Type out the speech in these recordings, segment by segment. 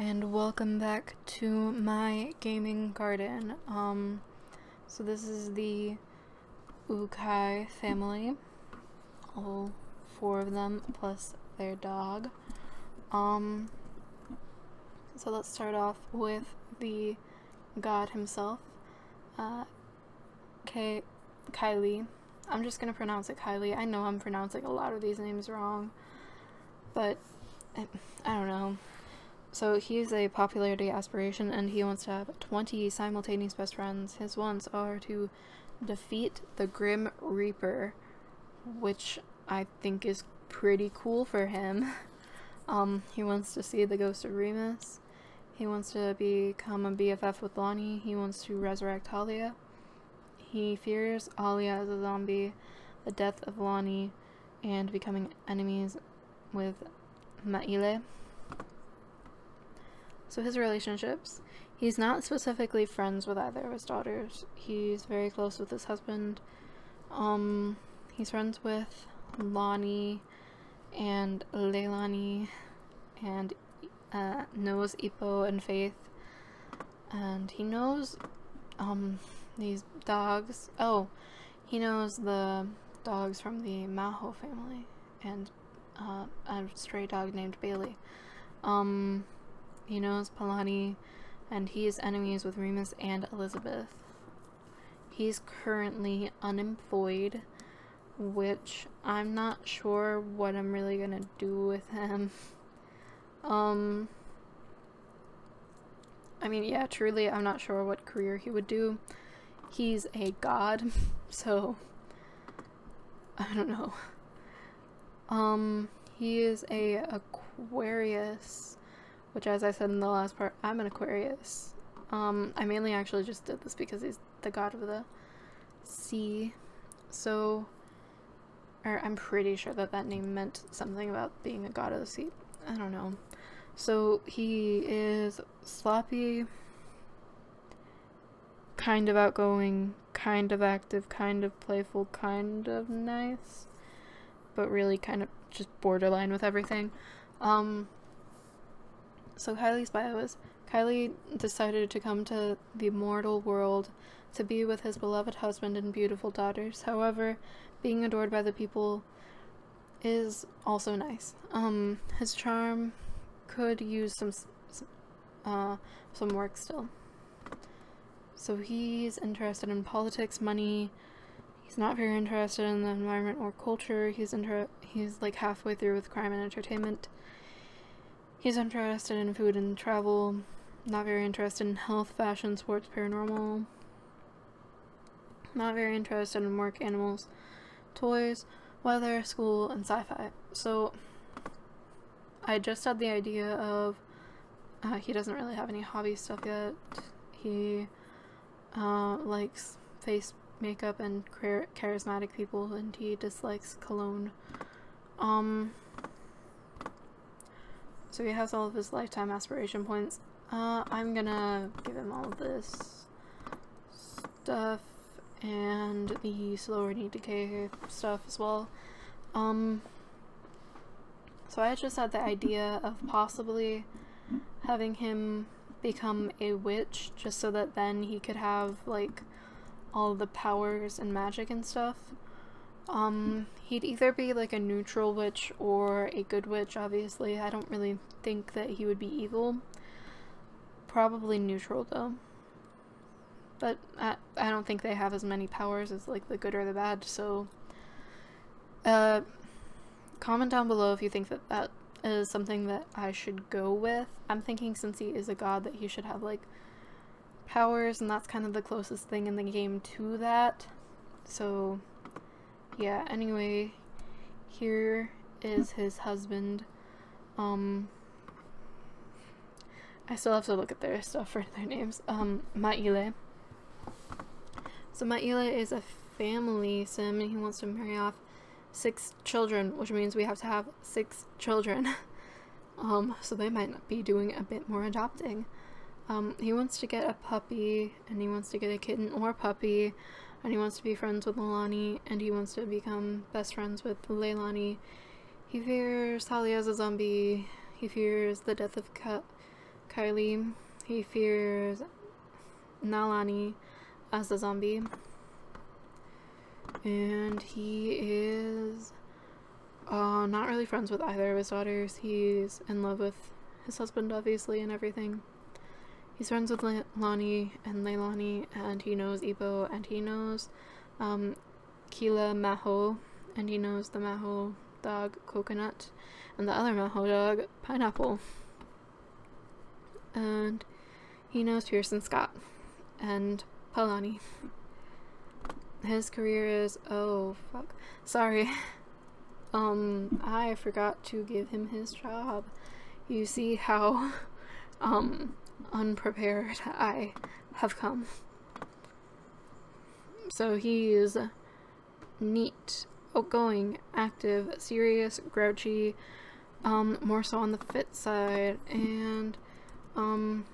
and welcome back to my gaming garden. So this is the Aukai family, all four of them plus their dog. So let's start off with the god himself, Kylie. I'm just gonna pronounce it Kylie. I know I'm pronouncing a lot of these names wrong, but I don't know. So he's a popularity aspiration and he wants to have 20 simultaneous best friends. His wants are to defeat the Grim Reaper, which I think is pretty cool for him. He wants to see the ghost of Remus. He wants to become a BFF with Lonnie. He wants to resurrect Halia. He fears Halia as a zombie, the death of Lonnie, and becoming enemies with Maile. So his relationships. He's not specifically friends with either of his daughters. He's very close with his husband. He's friends with Lonnie and Leilani and knows Ippo and Faith. And he knows these dogs. Oh, he knows the dogs from the Maho family and a stray dog named Bailey. He knows Palani, and he is enemies with Remus and Elizabeth. He's currently unemployed, which I'm not sure what I'm really gonna do with him. I mean, yeah, truly, I'm not sure what career he would do. He's a god, so I don't know. He is a Aquarius, which, as I said in the last part, I'm an Aquarius. I mainly actually just did this because he's the god of the sea. So, or I'm pretty sure that that name meant something about being a god of the sea. I don't know. So he is sloppy, kind of outgoing, kind of active, kind of playful, kind of nice, but really kind of just borderline with everything. So Kylie's bio is, Kylie decided to come to the mortal world to be with his beloved husband and beautiful daughters. However, being adored by the people is also nice. His charm could use some work still. So he's interested in politics, money. He's not very interested in the environment or culture. He's like halfway through with crime and entertainment. He's interested in food and travel, not very interested in health, fashion, sports, paranormal, not very interested in work, animals, toys, weather, school, and sci-fi. So I just had the idea of he doesn't really have any hobby stuff yet. He likes face makeup and charismatic people, and he dislikes cologne. So he has all of his lifetime aspiration points. I'm gonna give him all of this stuff and the slower need decay stuff as well. So I just had the idea of possibly having him become a witch just so that then he could have like all the powers and magic and stuff. He'd either be like a neutral witch or a good witch, obviously. I don't really think that he would be evil. Probably neutral though. But I don't think they have as many powers as like the good or the bad, so comment down below if you think that that is something that I should go with. I'm thinking since he is a god that he should have like powers, and that's kind of the closest thing in the game to that. So yeah, anyway, here is his husband. I still have to look at their stuff for their names. Maile. So Maile is a family sim, and he wants to marry off 6 children, which means we have to have 6 children. So they might not be doing a bit more adopting. He wants to get a puppy, and he wants to get a kitten or puppy, and he wants to be friends with Leilani, and he wants to become best friends with Leilani. He fears Halia as a zombie. He fears the death of Kylie. He fears Nalani as a zombie. And he is not really friends with either of his daughters. He's in love with his husband, obviously, and everything. He's friends with Lani and Leilani, and he knows Ibo, and he knows Kila Maho, and he knows the Maho dog, Coconut, and the other Maho dog, Pineapple. And he knows Pearson Scott and Palani. His career is, oh fuck, sorry, I forgot to give him his job. You see how unprepared I have come. So he is neat, outgoing, active, serious, grouchy, more so on the fit side. And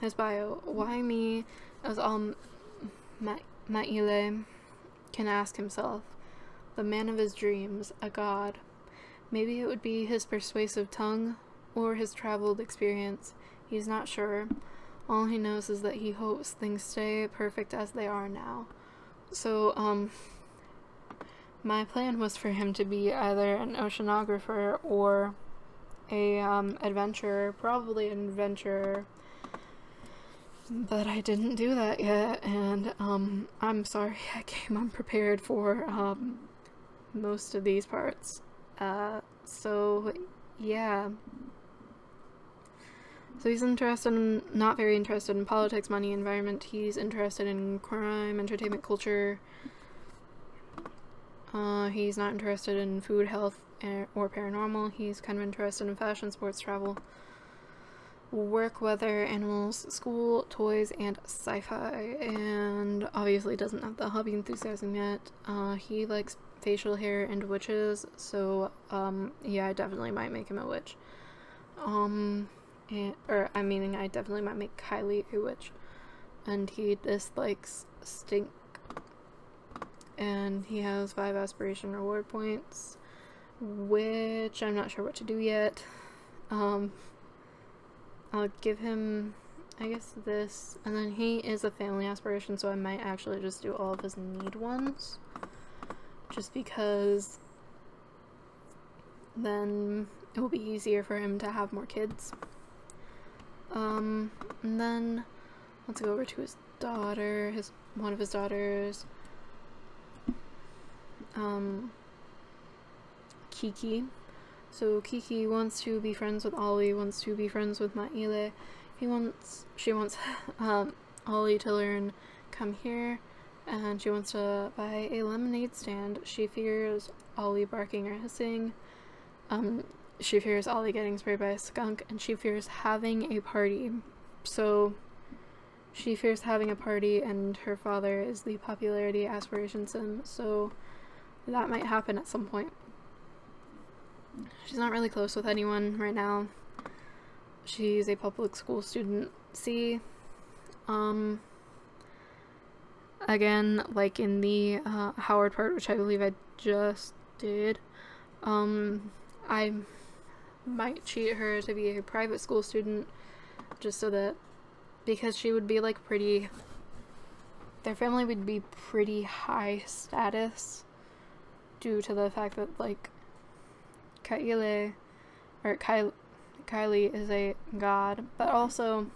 his bio, why me, as Maile can ask himself, the man of his dreams, a god. Maybe it would be his persuasive tongue or his traveled experience. He's not sure. All he knows is that he hopes things stay perfect as they are now. So, my plan was for him to be either an oceanographer or a adventurer, probably an adventurer. But I didn't do that yet, and I'm sorry I came unprepared for most of these parts. So yeah. So he's not very interested in politics, money, environment. He's interested in crime, entertainment, culture. He's not interested in food, health, or paranormal. He's kind of interested in fashion, sports, travel, work, weather, animals, school, toys, and sci-fi. And obviously doesn't have the hobby enthusiasm yet. He likes facial hair and witches, so yeah, I definitely might make him a witch. I definitely might make Kylie a witch. And he dislikes stink. And he has 5 aspiration reward points, which I'm not sure what to do yet. I'll give him, I guess, this, and then he is a family aspiration, so I might actually just do all of his need ones, just because then it will be easier for him to have more kids. And then let's go over to his daughter, one of his daughters, Kiki. So Kiki wants to be friends with Ollie, wants to be friends with Maile. She wants Ollie to learn come here, and she wants to buy a lemonade stand. She fears Ollie barking or hissing. She fears Ollie getting sprayed by a skunk, and she fears having a party. So she fears having a party, and her father is the popularity aspiration sim, so that might happen at some point. She's not really close with anyone right now. She's a public school student. C. Again, like in the Howard part, which I believe I just did, I might cheat her to be a private school student, just so that, because she would be like their family would be pretty high status due to the fact that like Kylie is a god, but also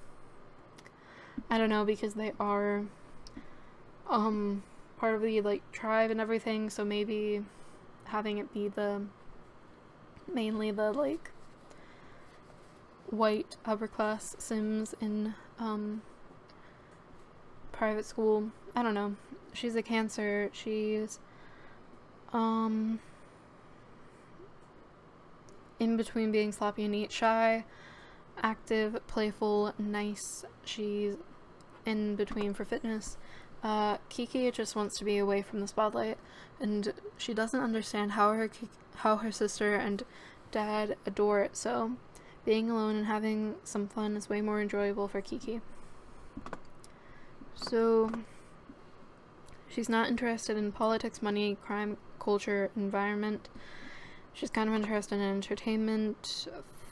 I don't know, because they are part of the like tribe and everything, so maybe having it be mainly the like white upper class sims in private school. I don't know. She's a Cancer. She's in between being sloppy and neat, shy, active, playful, nice. She's in between for fitness. Kiki just wants to be away from the spotlight, and she doesn't understand how her sister and dad adore it, so being alone and having some fun is way more enjoyable for Kiki. So she's not interested in politics, money, crime, culture, environment. She's kind of interested in entertainment,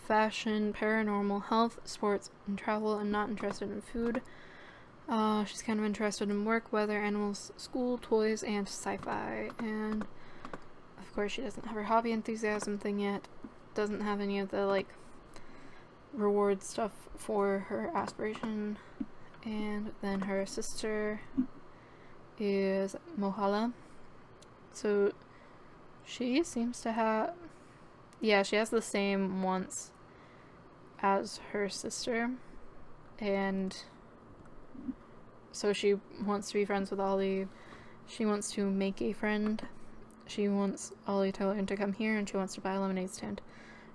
fashion, paranormal, health, sports, and travel, and not interested in food. She's kind of interested in work, weather, animals, school, toys, and sci-fi. And of course, she doesn't have her hobby enthusiasm thing yet. Doesn't have any of the like reward stuff for her aspiration. And then her sister is Mohala. So she seems to have, yeah, she has the same wants as her sister, and so she wants to be friends with Ollie. She wants to make a friend. She wants Ollie to learn to come here, and she wants to buy a lemonade stand.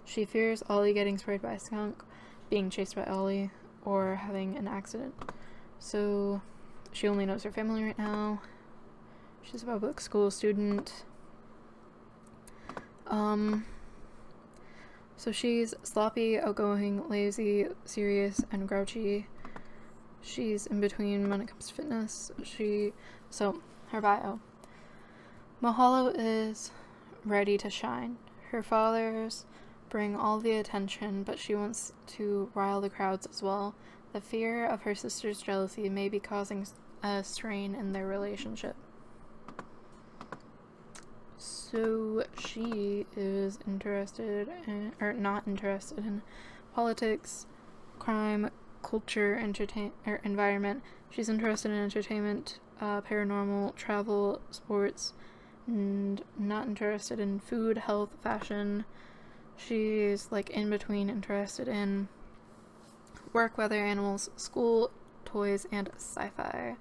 She fears Ollie getting sprayed by a skunk, being chased by Ollie, or having an accident. So she only knows her family right now. She's a public school student. So she's sloppy, outgoing, lazy, serious, and grouchy. She's in between when it comes to fitness. So her bio. Mahalo is ready to shine. Her fathers bring all the attention, but she wants to rile the crowds as well. The fear of her sister's jealousy may be causing a strain in their relationship. So she is interested in, or not interested in, politics, crime, culture, environment. She's interested in entertainment, paranormal, travel, sports, and not interested in food, health, fashion. She's like in between, interested in work, weather, animals, school, toys, and sci-fi.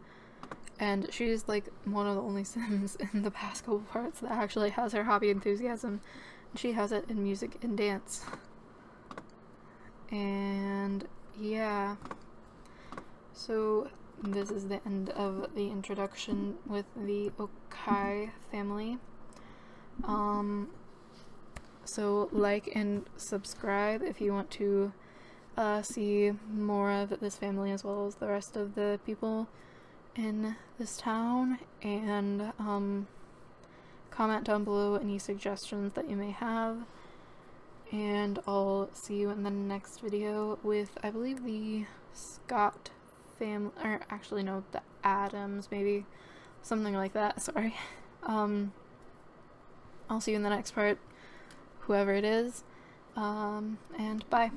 And she's like one of the only Sims in the past couple parts that actually has her hobby enthusiasm. She has it in music and dance. And yeah. So this is the end of the introduction with the Aukai family. So like and subscribe if you want to see more of this family as well as the rest of the people in this town, and comment down below any suggestions that you may have, and I'll see you in the next video with, I believe, the Scott family, or actually no, the Adams, maybe something like that, sorry. I'll see you in the next part, whoever it is, and bye.